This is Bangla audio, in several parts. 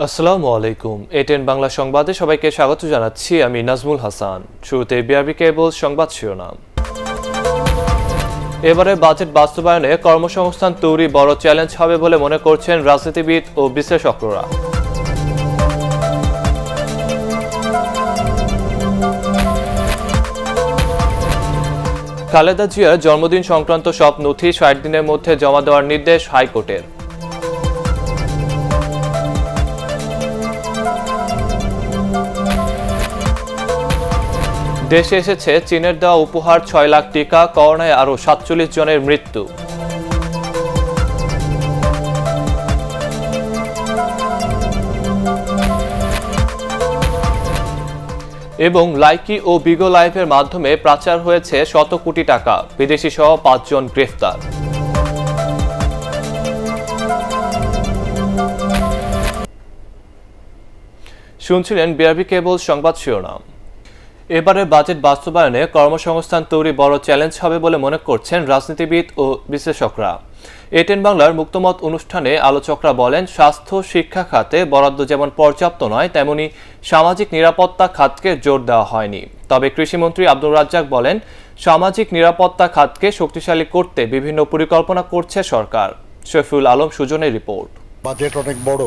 আসসালামু আলাইকুম। এটেন বাংলা সংবাদে সবাইকে স্বাগত জানাচ্ছি। আমি নাজমুল হাসান। শুরুতে বিআরবি কেবল সংবাদ শিরোনাম। এবারে বাজেট বাস্তবায়নে কর্মসংস্থান তৈরি বড় চ্যালেঞ্জ হবে বলে মনে করছেন রাজনীতিবিদ ও বিশ্লেষকরা। খালেদা জিয়ার জন্মদিন সংক্রান্ত সব নথি ৬০ দিনের মধ্যে জমা দেওয়ার নির্দেশ হাইকোর্টের। দেশে এসেছে চীনের দেওয়া উপহার ৬ লাখ টিকা, করোনায় আরও ৪৭ জনের মৃত্যু। এবং লাইকি ও বিগো লাইভের মাধ্যমে পাচার হয়েছে শত কোটি টাকা, বিদেশি সহ ৫ জন গ্রেফতার। শুনছিলেন বিআরবি কেবল সংবাদ শিরোনাম। এবারে বাজেট বাস্তবায়নে কর্মসংস্থান তৈরি বড় চ্যালেঞ্জ হবে বলে মনে করছেন রাজনীতিবিদ ও বিশ্লেষকরা। এটেন বাংলার মুক্তমত অনুষ্ঠানে আলোচকরা বলেন, স্বাস্থ্য শিক্ষা খাতে বরাদ্দ যেমন পর্যাপ্ত নয়, তেমনি সামাজিক নিরাপত্তা খাতকে জোর দেওয়া হয়নি। তবে কৃষিমন্ত্রী আব্দুর রাজ্জাক বলেন, সামাজিক নিরাপত্তা খাতকে শক্তিশালী করতে বিভিন্ন পরিকল্পনা করছে সরকার। শফিউল আলম সুজনের রিপোর্ট। বাজেট অনেক বড়।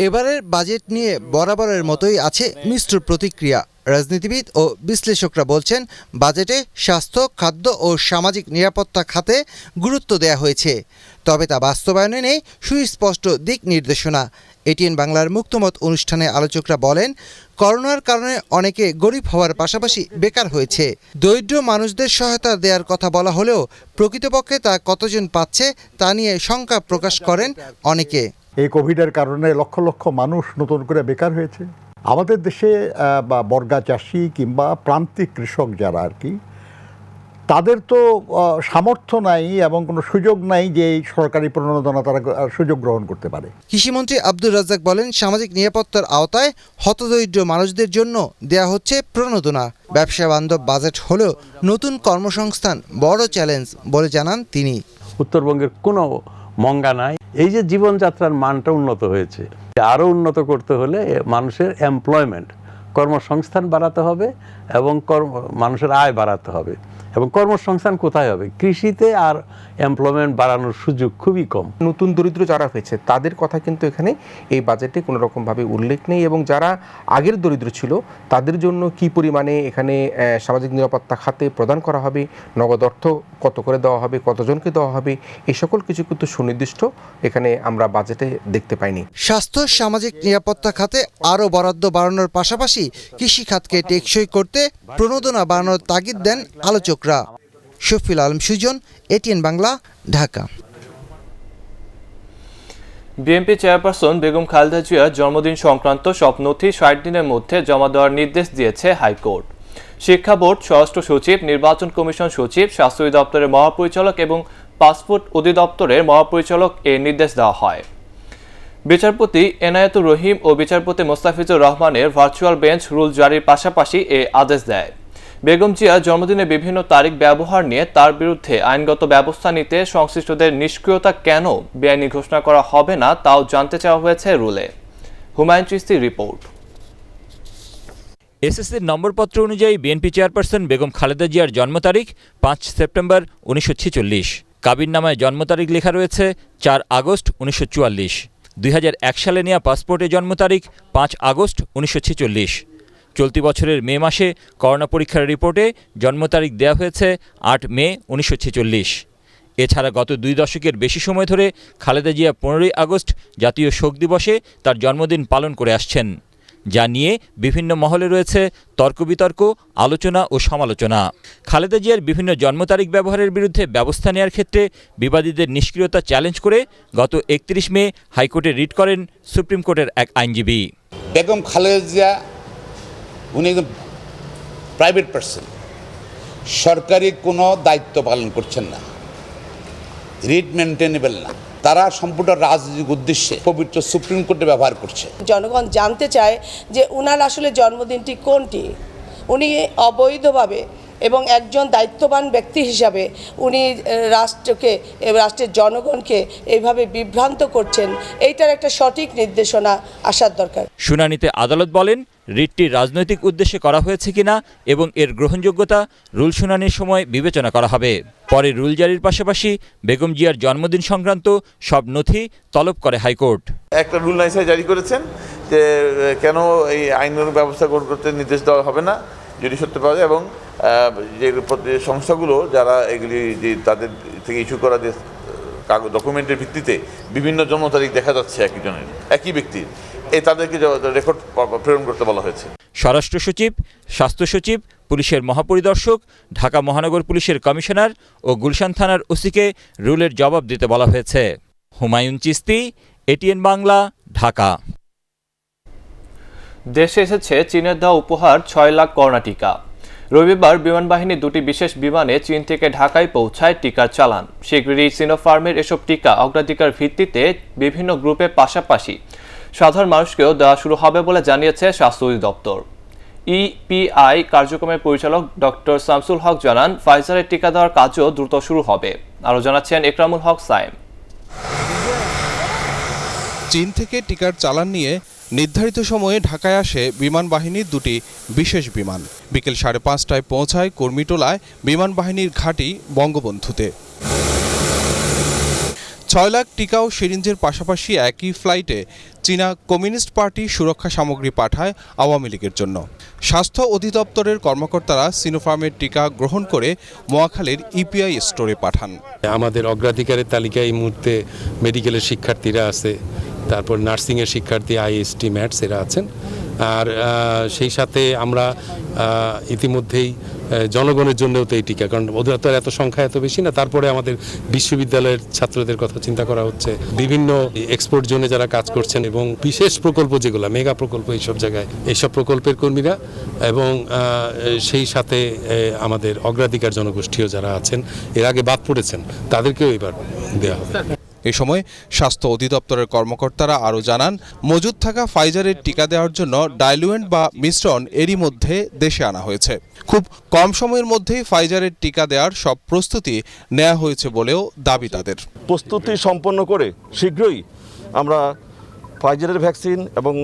এবারের বাজেট নিয়ে বরাবরের মতোই আছে মিশ্র প্রতিক্রিয়া। রাজনীতিবিদ ও বিশ্লেষকরা বলছেন, বাজেটে স্বাস্থ্য, খাদ্য ও সামাজিক নিরাপত্তা খাতে গুরুত্ব দেওয়া হয়েছে, তবে তা বাস্তবায়নে নেই সুস্পষ্ট দিক নির্দেশনা। এটিএন বাংলার মুক্তমত অনুষ্ঠানে আলোচকরা বলেন, করোনার কারণে অনেকে গরিব হওয়ার পাশাপাশি বেকার হয়েছে। দরিদ্র মানুষদের সহায়তা দেওয়ার কথা বলা হলেও প্রকৃতপক্ষে তা কতজন পাচ্ছে তা নিয়ে শঙ্কা প্রকাশ করেন অনেকে। এই কোভিডের কারণে লক্ষ লক্ষ মানুষ নতুন করে বেকার হয়েছে। আমাদের দেশে বা বর্গা চাষি কিংবা প্রান্তিক কৃষক যারা আর কি, তাদের তো সামর্থ্য নাই এবং কোনো সুযোগ নাই যে এই সরকারি প্রণোদনা তারা সুযোগ গ্রহণ করতে পারে। কৃষিমন্ত্রী আব্দুর রাজ্জাক বলেন, সামাজিক নিরাপত্তার আওতায় হতদরিদ্র মানুষদের জন্য দেয়া হচ্ছে প্রণোদনা। ব্যবসা বান্ধব বাজেট হলেও নতুন কর্মসংস্থান বড় চ্যালেঞ্জ বলে জানান তিনি। উত্তরবঙ্গের কোনো মঙ্গা নাই। এই যে জীবনযাত্রার মানটা উন্নত হয়েছে, আরও উন্নত করতে হলে মানুষের এমপ্লয়মেন্ট, কর্মসংস্থান বাড়াতে হবে এবং মানুষের আয় বাড়াতে হবে। এবং কর্মসংস্থান কোথায় হবে? কৃষিতে। আর এমপ্লয়মেন্ট বাড়ানোর সুযোগ খুবই কম। নতুন দরিদ্র যারা হয়েছে তাদের কথা কিন্তু এখানে এই বাজেটে কোনো রকমভাবে উল্লেখ নেই, এবং যারা আগের দরিদ্র ছিল তাদের জন্য কি পরিমাণে এখানে সামাজিক নিরাপত্তা খাতে প্রদান করা হবে, নগদ অর্থ কত করে দেওয়া হবে, কতজনকে দেওয়া হবে, এই সকল কিছু কিন্তু সুনির্দিষ্ট এখানে আমরা বাজেটে দেখতে পাইনি। স্বাস্থ্য, সামাজিক নিরাপত্তা খাতে আরও বরাদ্দ বাড়ানোর পাশাপাশি কৃষি খাতকে টেকসই করতে প্রণোদনা বাড়ানোর তাগিদ দেন আলোচকরা। Shafiul Alam Sujan, ATN Bangla, Dhaka. BNP chairperson Begum Khaleda জিয়ার জন্মদিন সংক্রান্ত সব নথি ৬০ দিনের মধ্যে জমা দেওয়ার নির্দেশ দিয়েছে হাইকোর্ট। শিক্ষা বোর্ড, স্বরাষ্ট্র সচিব, নির্বাচন কমিশন সচিব, স্বাস্থ্য অধিদপ্তরের মহাপরিচালক এবং পাসপোর্ট অধিদপ্তরের মহাপরিচালক এ নির্দেশ দেওয়া হয়। বিচারপতি এনায়েতুর রহিম ও বিচারপতি মোস্তাফিজুর রহমানের ভার্চুয়াল বেঞ্চ রুল জারির পাশাপাশি এ আদেশ দেয়। বেগম জিয়ার জন্মদিনে বিভিন্ন তারিখ ব্যবহার নিয়ে তার বিরুদ্ধে আইনগত ব্যবস্থা নিতে সংশ্লিষ্টদের নিষ্ক্রিয়তা কেন বেআইনি ঘোষণা করা হবে না তাও জানতে চাওয়া হয়েছে রুলে। হুমায়ুন চিশতির রিপোর্ট। এসএসসির নম্বরপত্র অনুযায়ী বিএনপি চেয়ারপারসন বেগম খালেদা জিয়ার জন্ম তারিখ ৫ সেপ্টেম্বর ১৯৪৬। কাবিননামায় জন্ম তারিখ লেখা রয়েছে ৪ আগস্ট ১৯৪৪। ২০০১ সালে নেওয়া পাসপোর্টে জন্ম তারিখ ৫ আগস্ট ১৯৪৬। চলতি বছরের মে মাসে করোনা পরীক্ষার রিপোর্টে জন্ম তারিখ দেওয়া হয়েছে ৮ মে ১৯৪৬। এছাড়া গত ২ দশকের বেশি সময় ধরে খালেদা জিয়া ১৫ই আগস্ট জাতীয় শোক দিবসে তার জন্মদিন পালন করে আসছেন, যা নিয়ে বিভিন্ন মহলে রয়েছে তর্ক বিতর্ক, আলোচনা ও সমালোচনা। খালেদা জিয়ার বিভিন্ন জন্ম তারিখ ব্যবহারের বিরুদ্ধে ব্যবস্থা নেওয়ার ক্ষেত্রে বিবাদীদের নিষ্ক্রিয়তা চ্যালেঞ্জ করে গত ৩১ মে হাইকোর্টে রিট করেন সুপ্রিম কোর্টের এক আইনজীবী। বেগম খালেদা জিয়া উনি একজন প্রাইভেট পার্সন, সরকারি কোনো দায়িত্ব পালন করছেন না, রিট মেনটেনেবল না। তারা সম্পূর্ণ রাজনৈতিক উদ্দেশ্যে পবিত্র সুপ্রিম কোর্টে ব্যবহার করছে। জনগণ জানতে চায় যে উনার আসলে জন্মদিনটি কোনটি। উনি অবৈধভাবে এবং একজন দায়িত্ববান ব্যক্তি হিসাবে উনি রাষ্ট্রের জনগণকে এইভাবে বিভ্রান্ত করছেন, এইটার একটা সঠিক নির্দেশনা আসার দরকার। শুনানিতে আদালত বলেন, রিটটি রাজনৈতিক উদ্দেশ্যে করা হয়েছে কিনা এবং এর গ্রহণযোগ্যতা রুল শুনানির সময় বিবেচনা করা হবে। পরে রুল জারির পাশাপাশি বেগম জিয়ার জন্মদিন সংক্রান্ত সব নথি তলব করে হাইকোর্ট। একটা রুল নাইসাই জারি করেছেন যে কেন এই আইনের ব্যবস্থা গ্রহণ করতে নির্দেশ দেওয়া হবে না যদি সত্যি পাওয়া যায়, এবং যে সংস্থাগুলো যারা এগুলি যে তাদের থেকে ইস্যু করা যে ডকুমেন্টের ভিত্তিতে বিভিন্ন জন্ম তারিখ দেখা যাচ্ছে একই ব্যক্তির, তাদেরকে রেকর্ড প্রেরণ করতে বলা হয়েছে। স্বরাষ্ট্র সচিব, স্বাস্থ্য সচিব, পুলিশের মহাপরিদর্শক, ঢাকা মহানগর পুলিশের কমিশনার ও গুলশান থানার ওসিকে রুলের জবাব দিতে বলা হয়েছে। হুমায়ুন চিস্তি, এটিএন বাংলা, ঢাকা। দেশে এসেছে চীনের দেওয়া উপহার 6 লাখ করোনা টিকা। রবিবার বিমান বাহিনী দুটি বিশেষ বিমানে চীন থেকে ঢাকায় পৌঁছায় টিকার চালান। শীঘ্রই সিনোফার্মের এসব টিকা অগ্রাধিকার ভিত্তিতে বিভিন্ন গ্রুপের পাশাপাশি সাধারণ মানুষকেও দেওয়া শুরু হবে বলে জানিয়েছে স্বাস্থ্য অধিদপ্তর। ইপিআই কার্যক্রমের পরিচালক ডক্টর শামসুল হক জানান, ফাইজারের টিকা দেওয়ার কাজও দ্রুত শুরু হবে। আরও জানাচ্ছেন একরামুল হক সাইম। চীন থেকে টিকার চালান নিয়ে নির্ধারিত সময়ে ঢাকায় আসে বিমান বাহিনীর দুটি বিশেষ বিমান। বিকেল 5:30টায় পৌঁছায় কর্মীটোলায় বিমান বাহিনীর ঘাঁটি বঙ্গবন্ধুতে। 6 লাখ টিকা ও সিরিঞ্জের পাশাপাশি একই ফ্লাইটে চীনা কমিউনিস্ট পার্টি সুরক্ষা সামগ্রী পাঠায় আওয়ামী লীগের জন্য। স্বাস্থ্য অধিদপ্তরের কর্মকর্তারা সিনোফার্মের টিকা গ্রহণ করে মোয়াখালীর ইপিআই স্টোরে পাঠান। আমাদের অগ্রাধিকারের তালিকায় এই মুহূর্তে মেডিকেলের শিক্ষার্থীরা আছে, তারপর নার্সিংয়ের শিক্ষার্থী, আইএসটি, ম্যাটস এরা আছেন। আর সেই সাথে আমরা ইতিমধ্যেই জনগণের জন্যও তো এই টিকা, কারণ ওদের তো এত সংখ্যা এত বেশি না, তারপরে আমাদের বিশ্ববিদ্যালয়ের ছাত্রদের কথা চিন্তা করা হচ্ছে। বিভিন্ন এক্সপোর্ট জোনে যারা কাজ করছেন এবং বিশেষ প্রকল্প যেগুলো মেগা প্রকল্প, এইসব জায়গায় এইসব প্রকল্পের কর্মীরা এবং সেই সাথে আমাদের অগ্রাধিকার জনগোষ্ঠীও যারা আছেন, এর আগে বাদ পড়েছেন, তাদেরকেও এবার দেওয়া হবে। এ সময় স্বাস্থ্য অধিদপ্তরের কর্মকর্তারা আরও জানান, মজুদ থাকা ফাইজারের টিকা দেওয়ার জন্য ডাইলুয়েন্ট বা মিশ্রণ এরই মধ্যে দেশে আনা হয়েছে। খুব কম সময়ের মধ্যেই ফাইজারের টিকা দেওয়ার সব প্রস্তুতি নেওয়া হয়েছে বলেও দাবি তাদের। প্রস্তুতি সম্পন্ন করে শীঘ্রই আমরা ফাইজারের ভ্যাকসিন এবং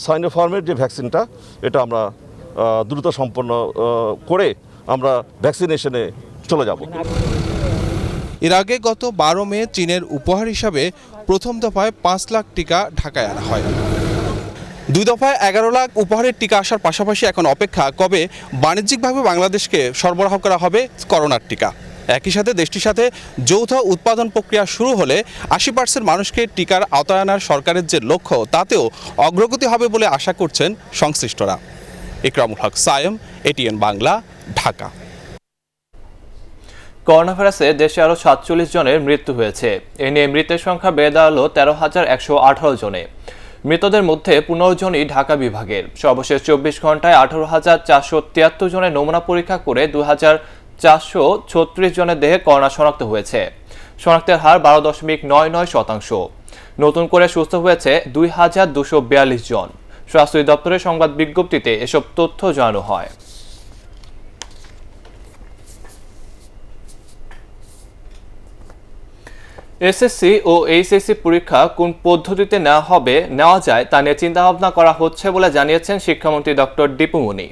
সাইনোফার্মের যে ভ্যাকসিনটা, এটা আমরা দ্রুত সম্পন্ন করে আমরা ভ্যাকসিনেশনে চলে যাব। এর আগে গত 12 মে চীনের উপহার হিসাবে প্রথম দফায় 5 লাখ টিকা ঢাকায় আনা হয়। 2 দফায় 11 লাখ উপহারের টিকা আসার পাশাপাশি এখন অপেক্ষা কবে বাণিজ্যিকভাবে বাংলাদেশকে সরবরাহ করা হবে করোনার টিকা। একই সাথে দেশটির সাথে যৌথ উৎপাদন প্রক্রিয়া শুরু হলে 80% মানুষকে টিকার আওতায় আনার সরকারের যে লক্ষ্য, তাতেও অগ্রগতি হবে বলে আশা করছেন সংশ্লিষ্টরা। একরামুল হক সায়েম, এটিএন বাংলা, ঢাকা। করোনা ভাইরাসে দেশে আরও 47 জনের মৃত্যু হয়েছে। এ নিয়ে মৃতের সংখ্যা বেড়ে দাঁড়ালো 13,118 জনে। মৃতদের মধ্যে 15 জনই ঢাকা বিভাগের। সর্বশেষ 24 ঘন্টায় 18,473 জনের নমুনা পরীক্ষা করে 2,436 জনের দেহে করোনা শনাক্ত হয়েছে। শনাক্তের হার 12.99%। নতুন করে সুস্থ হয়েছে 2,242 জন। স্বাস্থ্য দপ্তরের সংবাদ বিজ্ঞপ্তিতে এসব তথ্য জানানো হয়। এসএসসি ও এইচএসসি পরীক্ষা কোন পদ্ধতিতে নেওয়া যায় তা নিয়ে চিন্তাভাবনা করা হচ্ছে বলে জানিয়েছেন শিক্ষামন্ত্রী ডক্টর দীপু মনি।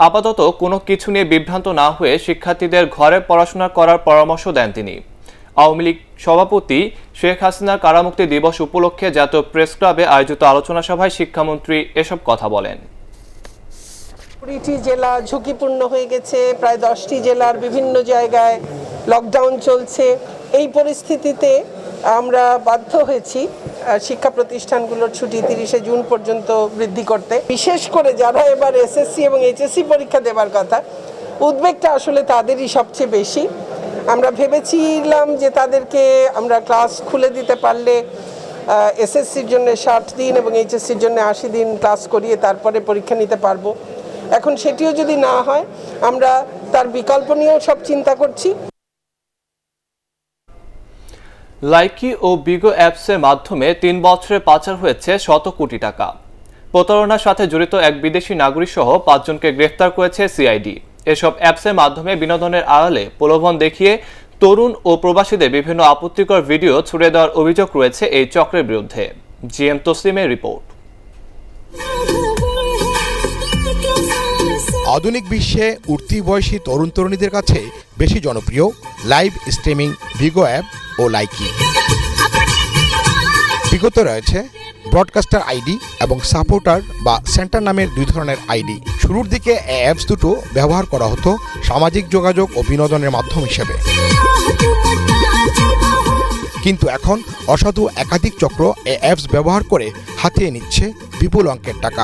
আপাতত কোনো কিছু নিয়ে বিভ্রান্ত না হয়ে শিক্ষার্থীদের ঘরে পড়াশোনা করার পরামর্শ দেন তিনি। আওয়ামী লীগ সভাপতি শেখ হাসিনার কারামুক্তি দিবস উপলক্ষে জাতীয় প্রেস ক্লাবে আয়োজিত আলোচনা সভায় শিক্ষামন্ত্রী এসব কথা বলেন। 20টি জেলা ঝুঁকিপূর্ণ হয়ে গেছে, প্রায় 10টি জেলার বিভিন্ন জায়গায় লকডাউন চলছে। এই পরিস্থিতিতে আমরা বাধ্য হয়েছি শিক্ষা প্রতিষ্ঠানগুলোর ছুটি 30শে জুন পর্যন্ত বৃদ্ধি করতে। বিশেষ করে যারা এবার এসএসসি এবং এইচএসসি পরীক্ষা দেবার কথা, উদ্বেগটা আসলে তাদেরই সবচেয়ে বেশি। আমরা ভেবেছিলাম যে তাদেরকে আমরা ক্লাস খুলে দিতে পারলে এসএসসির জন্য 60 দিন এবং এইচএসসির জন্য 80 দিন ক্লাস করিয়ে তারপরে পরীক্ষা নিতে পারবো। এখন সেটিও যদি না হয়, আমরা তার বিকল্প নিয়েও সব চিন্তা করছি। লাইকি ও বিগো অ্যাপসের মাধ্যমে 3 বছরে পাচার হয়েছে 100 কোটি টাকা। প্রতারণার সাথে জড়িত এক বিদেশি নাগরিক সহ 5 জনকে গ্রেফতার করেছে সিআইডি। এসব অ্যাপসের মাধ্যমে বিনোদনের আড়ালে প্রলোভন দেখিয়ে তরুণ ও প্রবাসীদের বিভিন্ন আপত্তিকর ভিডিও ছড়িয়ে দেওয়ার অভিযোগ রয়েছে এই চক্রের বিরুদ্ধে। জিএম তসলিমের রিপোর্ট। আধুনিক বিশ্বে উঠতি বয়সী তরুণ তরুণীদের কাছে বেশি জনপ্রিয় লাইভ স্ট্রিমিং ভিগো অ্যাপ ও লাইকি। বিগত রয়েছে ব্রডকাস্টার আইডি এবং সাপোর্টার বা সেন্টার নামের দুই ধরনের আইডি। শুরুর দিকে এই অ্যাপস দুটো ব্যবহার করা হতো সামাজিক যোগাযোগ ও বিনোদনের মাধ্যম হিসেবে, কিন্তু এখন অসাধু একাধিক চক্র এই অ্যাপস ব্যবহার করে হাতিয়ে নিচ্ছে বিপুল অঙ্কের টাকা।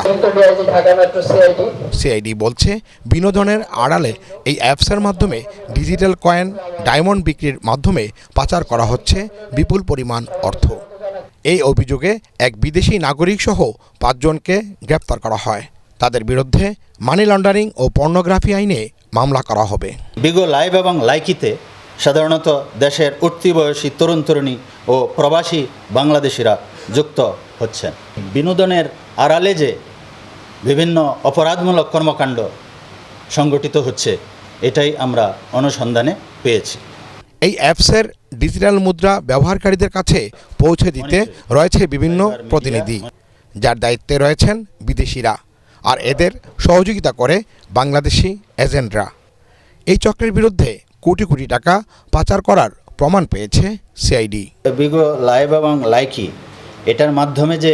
সিআইডি বলছে বিনোদনের আড়ালে এই অ্যাপসের মাধ্যমে ডিজিটাল কয়েন, ডায়মন্ড বিক্রির মাধ্যমে পাচার করা হচ্ছে বিপুল পরিমাণ অর্থ। এই অভিযোগে এক বিদেশি নাগরিক সহ 5 জনকে গ্রেপ্তার করা হয়। তাদের বিরুদ্ধে মানি লন্ডারিং ও পর্নোগ্রাফি আইনে মামলা করা হবে। বিগো লাইভ এবং লাইকিতে সাধারণত দেশের উঠতি বয়সী তরুণ তরুণী ও প্রবাসী বাংলাদেশিরা যুক্ত হচ্ছেন। বিনোদনের আড়ালে যে বিভিন্ন অপরাধমূলক কর্মকাণ্ড সংগঠিত হচ্ছে, এটাই আমরা অনুসন্ধানে পেয়েছি। এই অ্যাপসের ডিজিটাল মুদ্রা ব্যবহারকারীদের কাছে পৌঁছে দিতে রয়েছে বিভিন্ন প্রতিনিধি, যার দায়িত্বে রয়েছেন বিদেশিরা, আর এদের সহযোগিতা করে বাংলাদেশি এজেন্টরা। এই চক্রের বিরুদ্ধে কোটি কোটি টাকা পাচার করার প্রমাণ পেয়েছে সিআইডি। বিগো লাইভ এবং লাইকি এটার মাধ্যমে যে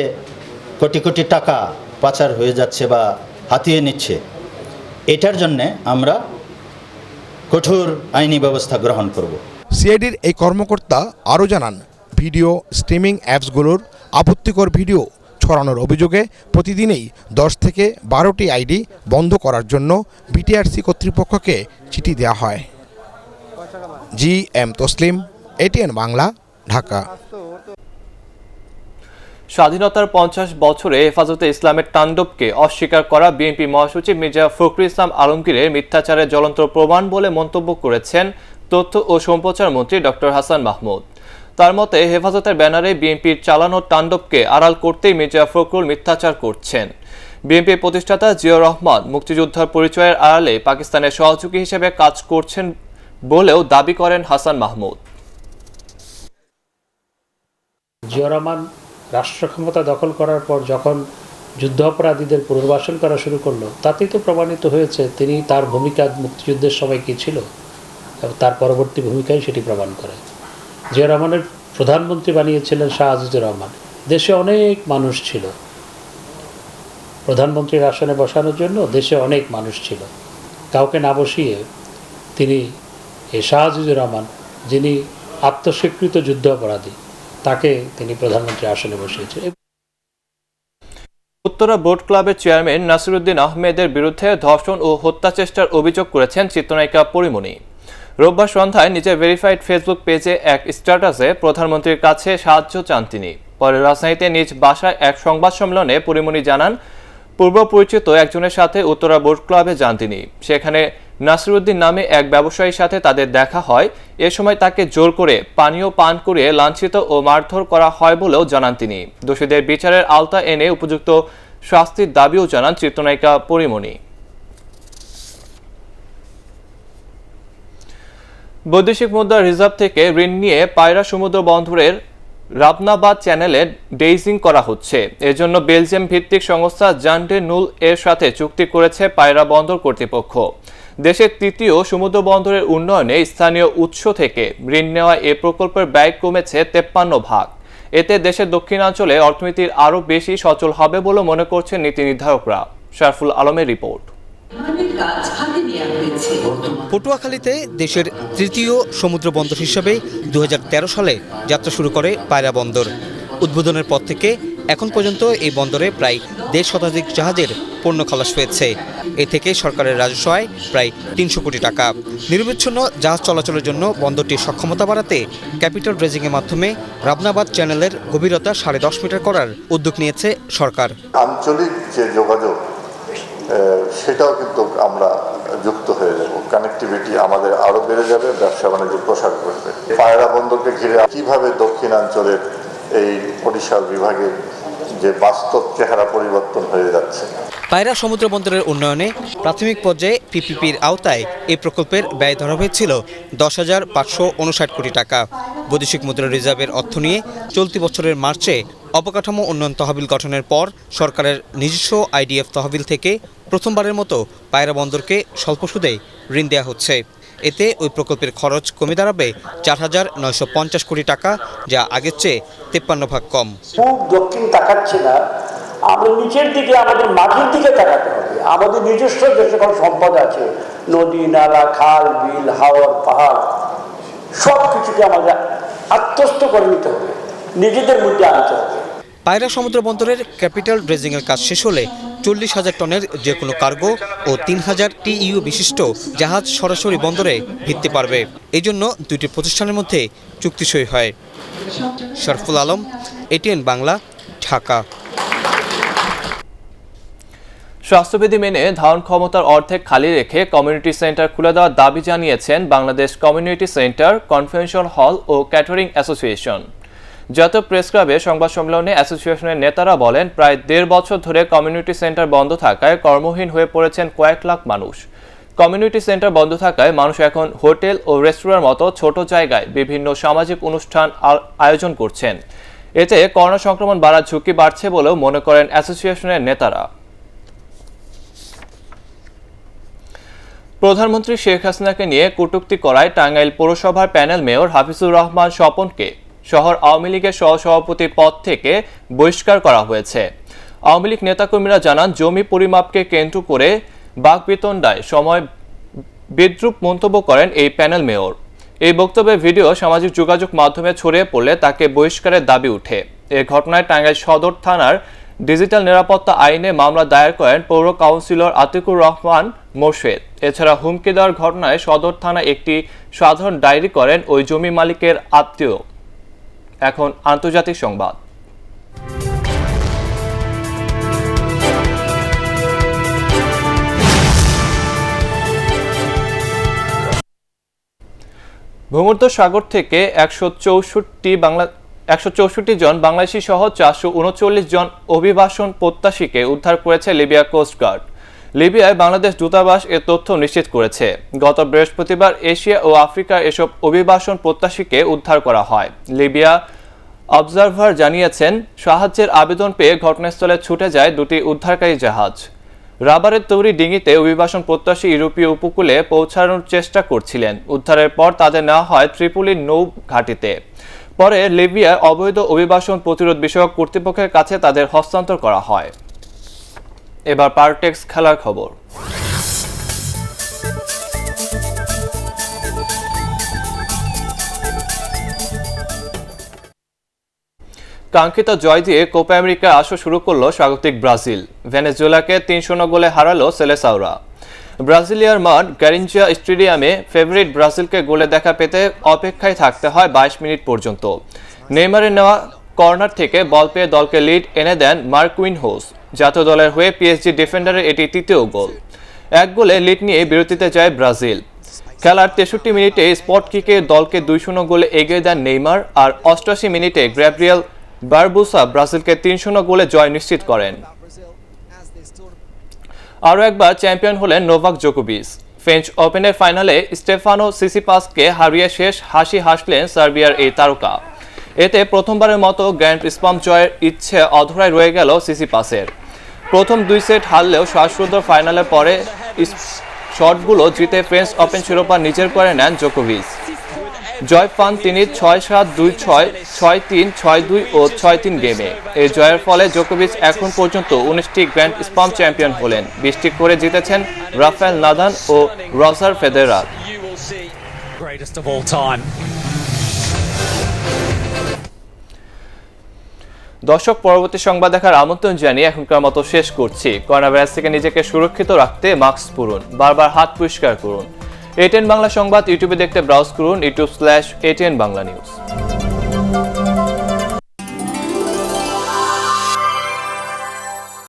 কোটি কোটি টাকা পাচার হয়ে যাচ্ছে বা হাতিয়ে নিচ্ছে, এটার জন্য আমরা কঠোর আইনি ব্যবস্থা গ্রহণ করব। সিআইডির এই কর্মকর্তা আরও জানান, ভিডিও স্ট্রিমিং অ্যাপসগুলোর আপত্তিকর ভিডিও ছড়ানোর অভিযোগে প্রতিদিনই 10 থেকে 12টি আইডি বন্ধ করার জন্য বিটিআরসি কর্তৃপক্ষকে চিঠি দেওয়া হয়। GM Taslim, ATN Bangla, Dhaka. স্বাধীনতার 50 বছরে হেফাজতে ইসলামের তাণ্ডবকে অস্বীকার করা বিএনপি মহাসচিব মির্জা ফখরুল ইসলাম আলমগীরের মিথ্যাচারের জ্বলন্ত প্রমাণ বলে মন্তব্য করেছেন তথ্য ও সম্প্রচার মন্ত্রী ডক্টর হাসান মাহমুদ। তার মতে, হেফাজতের ব্যানারে বিএনপির চালানো তাণ্ডবকে আড়াল করতেই মির্জা ফখরুল মিথ্যাচার করছেন। বিএনপির প্রতিষ্ঠাতা জিয়াউর রহমান মুক্তিযোদ্ধার পরিচয়ের আড়ালে পাকিস্তানের সহযোগী হিসেবে কাজ করছেন বলেও দাবি করেন হাসান মাহমুদ। জিয়াউর রহমান রাষ্ট্র ক্ষমতা দখল করার পর যখন যুদ্ধ অপরাধীদের পুনর্বাসন করা শুরু করলো, তাতেই তো প্রমাণিত হয়েছে তিনি তার ভূমিকা মুক্তিযুদ্ধের সময় কী ছিল এবং তার পরবর্তী ভূমিকায় সেটি প্রমাণ করে। জিয়াউর রহমানের প্রধানমন্ত্রী বানিয়েছিলেন শাহ আজিজুর রহমান। দেশে অনেক মানুষ ছিল, প্রধানমন্ত্রীর আসনে বসানোর জন্য দেশে অনেক মানুষ ছিল। কাউকে না বসিয়ে তিনি এই শাহ আজিজুর রহমান, যিনি আত্মস্বীকৃত যুদ্ধ অপরাধী, তাকে তিনি প্রধানমন্ত্রী আসনে বসিয়েছেন। উত্তরা বোট ক্লাবের চেয়ারম্যান নাসিরউদ্দিন আহমেদের বিরুদ্ধে ধর্ষণ ও হত্যা চেষ্টার অভিযোগ করেছেন চিত্রনায়িকা পরিমণি। রোববার সন্ধ্যায় নিজের ভেরিফাইড ফেসবুক পেজে এক স্ট্যাটাসে প্রধানমন্ত্রীর কাছে সাহায্য চান তিনি। পরে রাজধানীতে নিজ বাসায় এক সংবাদ সম্মেলনে পরিমণি জানান, পূর্ব পরিচিত একজনের সাথে উত্তরা বোট ক্লাবে যান তিনি। সেখানে নাসিরউদ্দিন নামে এক ব্যবসায়ীর সাথে তাদের দেখা হয়। এ সময় তাকে জোর করে পানীয় পান করিয়ে লাঞ্ছিত ও মারধর করা হয় বলেও জানান তিনি। দোষীদের বিচারের আওতা এনে উপযুক্ত শাস্তির দাবিও জানান চিত্রনায়িকা পরিমণি। বৈদেশিক মুদ্রা রিজার্ভ থেকে ঋণ নিয়ে পায়রা সমুদ্র বন্দরের রাবনাবাদ চ্যানেলে ডেইজিং করা হচ্ছে। এজন্য বেলজিয়াম ভিত্তিক সংস্থা জান্ডে নুল এর সাথে চুক্তি করেছে পায়রা বন্দর কর্তৃপক্ষ। দেশের তৃতীয় সমুদ্র বন্দরের উন্নয়নে স্থানীয় উৎস থেকে ঋণ নেওয়া এ প্রকল্পের ব্যয় কমেছে 53%। এতে দেশের দক্ষিণাঞ্চলে অর্থনীতির আরও বেশি সচল হবে বলে মনে করছেন নীতি নির্ধারকরা। শারফুল আলমের রিপোর্ট। পটুয়াখালীতে দেশের তৃতীয় সমুদ্র বন্দর হিসেবে 2013 সালে যাত্রা শুরু করে পায়রা বন্দর। উদ্বোধনের পর থেকে এখন পর্যন্ত এই বন্দরে প্রায় 1.5 শতাধিক জাহাজের পণ্য খালাস হয়েছে। এ থেকে সরকারের রাজস্ব আয় প্রায় 300 কোটি টাকা। নিরবিচ্ছিন্ন জাহাজ চলাচলের জন্য বন্দরটির সক্ষমতা বাড়াতে ক্যাপিটাল ড্রেজিংয়ের মাধ্যমে রাবনাবাদ চ্যানেলের গভীরতা 10.5 মিটার করার উদ্যোগ নিয়েছে সরকার। আঞ্চলিক যে যোগাযোগ সেটাও কিন্তু আমরা যুক্ত হয়ে যাব, কানেক্টিভিটি আমাদের আরো বেড়ে যাবে, ব্যবসা বাণিজ্য প্রসার করবে। পায়রা বন্দরকে ঘিরে কিভাবে দক্ষিণাঞ্চলের এই বরিশাল বিভাগের যে বাস্তব চেহারা পরিবর্তন হয়ে যাচ্ছে। পায়রা সমুদ্র বন্দরের উন্নয়নে প্রাথমিক পর্যায়ে পিপিপির আওতায় এই প্রকল্পের ব্যয় ধরা হয়েছিল 10,559 কোটি টাকা। বৈদেশিক মুদ্রা রিজার্ভের অর্থ নিয়ে চলতি বছরের মার্চে অবকাঠামো উন্নয়ন তহবিল গঠনের পর সরকারের নিজস্ব আইডিএফ তহবিল থেকে প্রথমবারের মতো পায়রা বন্দরকে স্বল্প সুদে ঋণ দেওয়া হচ্ছে। এতে ওই প্রকল্পের খরচ কমে দাঁড়াবে 4,950 কোটি টাকা, যা আগের চেয়ে 53 ভাগ কম। খুব দক্ষিণ তাকাচ্ছে না, আমরা নিচের দিকে আমাদের মাটির দিকে তাকাতে হবে। আমাদের নিজস্ব যে সকল সম্পদ আছে, নদী নালা, খাল বিল, হাওর পাহাড়, সব কিছুকে আমাদের আত্মস্থ করে নিতে হবে, নিজেদের মধ্যে আনতে হবে। পায়রা সমুদ্র বন্দরের ক্যাপিটাল ড্রেজিংয়ের কাজ শেষ হলে 40,000 টনের যে কোনো কার্গো ও 3,000 TEU বিশিষ্ট জাহাজ সরাসরি বন্দরে ভিড়তে পারবে। এই জন্য দুটি প্রতিষ্ঠানের মধ্যে চুক্তি সই হয়। শরফুল আলম, ATN বাংলা, ঢাকা। স্বাস্থ্যবিধি মেনে ধারণ ক্ষমতার অর্ধেক খালি রেখে কমিউনিটি সেন্টার খুলে দেওয়ার দাবি জানিয়েছেন Bangladesh community centre, convention hall ও ক্যাটারিং অ্যাসোসিয়েশন। জাতীয় প্রেস ক্লাবে সংবাদ সম্মেলনে অ্যাসোসিয়েশনের নেতারা বলেন, প্রায় 1.5 বছর ধরে কমিউনিটি সেন্টার বন্ধ থাকায় কর্মহীন হয়ে পড়েছেন কয়েক লাখ মানুষ। কমিউনিটি সেন্টার বন্ধ থাকায় মানুষ এখন হোটেল ও রেস্তোরাঁর মতো ছোট জায়গায় বিভিন্ন সামাজিক অনুষ্ঠান আয়োজন করছেন। এতে করোনা সংক্রমণ বাড়ার ঝুঁকি বাড়ছে বলেও মনে করেন অ্যাসোসিয়েশনের নেতারা। প্রধানমন্ত্রী শেখ হাসিনাকে নিয়ে কটূক্তি করায় টাঙ্গাইল পৌরসভার প্যানেল মেয়র হাফিজুর রহমান স্বপনকে শহর আওয়ামী লীগের সহসভাপতি পদ থেকে বহিষ্কার করা হয়েছে। আওয়ামী লীগ নেতাকর্মীরা জানান, জমি পরিমাপকে কেন্দ্র করে বাকবিতণ্ডায় সময় বিদ্রূপ মন্তব্য করেন এই প্যানেল মেয়র। এই বক্তব্যের ভিডিও সামাজিক যোগাযোগ মাধ্যমে ছড়িয়ে পড়লে তাকে বহিষ্কারের দাবি উঠে। এ ঘটনায় টাঙ্গাইল সদর থানার ডিজিটাল নিরাপত্তা আইনে মামলা দায়ের করেন পৌর কাউন্সিলর আতিকুর রহমান মোর্শেদ। এছাড়া হুমকি দেওয়ার ঘটনায় সদর থানা একটি সাধারণ ডায়েরি করেন ওই জমি মালিকের আত্মীয়। এখন আন্তর্জাতিক সংবাদ। ভূমধ্যসাগর থেকে 164 জন বাংলাদেশি সহ 439 জন অভিবাসন প্রত্যাশীকে উদ্ধার করেছে লিবিয়া কোস্টগার্ড। লিবিয়ায় বাংলাদেশ দূতাবাস এ তথ্য নিশ্চিত করেছে। গত বৃহস্পতিবার এশিয়া ও আফ্রিকার এসব অভিবাসন প্রত্যাশীকে উদ্ধার করা হয়। লিবিয়া অবজারভার জানিয়েছেন, সাহায্যের আবেদন পেয়ে ঘটনাস্থলে ছুটে যায় দুটি উদ্ধারকারী জাহাজ। রাবারের তৈরি ডিঙিতে অভিবাসন প্রত্যাশী ইউরোপীয় উপকূলে পৌঁছানোর চেষ্টা করছিলেন। উদ্ধারের পর তাদের নেওয়া হয় ত্রিপোলির নৌ ঘাঁটিতে। পরে লিবিয়ায় অবৈধ অভিবাসন প্রতিরোধ বিষয়ক কর্তৃপক্ষের কাছে তাদের হস্তান্তর করা হয়। এবার পারটেক্স খেলার খবর। কাঙ্ক্ষিত জয় দিয়ে কোপা আমেরিকা আসর শুরু করলো স্বাগতিক ব্রাজিল। ভেনেজুয়েলাকে 3-0 গোলে হারালো সেলেসাওরা। ব্রাজিলিয়ার মাঠ গ্যারিঞ্জিয়া স্টেডিয়ামে ফেভারিট ব্রাজিলকে গোলে দেখা পেতে অপেক্ষায় থাকতে হয় 22 মিনিট পর্যন্ত। নেইমারের নেওয়া কর্নার থেকে বল পেয়ে দলকে লিড এনে দেন মার্কুইনহোস। জাতীয় দলের হয়ে পিএসজি ডিফেন্ডারের এটি তৃতীয় গোল। 1 গোলে লিড নিয়ে বিরতিতে যায় ব্রাজিল। খেলার 63 মিনিটে স্পট কিকে দলকে 2-0 গোলে এগিয়ে দেন নেইমার। আর 88 মিনিটে গ্যাব্রিয়েল বারবুসা ব্রাজিলকে 3-0 গোলে জয় নিশ্চিত করেন। আরও একবার চ্যাম্পিয়ন হলেন নোভাক জোকোভিচ। ফ্রেঞ্চ ওপেনের ফাইনালে স্টেফানো সিসিপাসকে হারিয়ে শেষ হাসি হাসলেন সার্বিয়ার এই তারকা। এতে প্রথমবারের মতো গ্র্যান্ড স্লাম জয়ের ইচ্ছে অধরায় রয়ে গেল সিসিপাসের। প্রথম 2 সেট হারলেও শ্বাসরুদ্ধ ফাইনালের পরে শটগুলো জিতে ফ্রেঞ্চ ওপেন শিরোপা নিজের করে নেন জোকোভিচ। জয় পান তিনি 6-7, 2-6, 6-3, 6-2 ও 6-3 গেমে। এই জয়ের ফলে জোকোভিচ এখন পর্যন্ত 19টি গ্র্যান্ড স্লাম চ্যাম্পিয়ন হলেন। 20টি করে জিতেছেন রাফায়েল নাদাল ও রজার ফেদেরার। দর্শক, পরবর্তী সংবাদ দেখার আমন্ত্রণ জানিয়ে এখনকার মতো শেষ করছি। করোনা ভাইরাস থেকে নিজেকে সুরক্ষিত রাখতে মাস্ক পরুন, বারবার হাত পরিষ্কার করুন। ATN বাংলা সংবাদ ইউটিউবে দেখতে ব্রাউজ করুন youtube/ATN বাংলা নিউজ।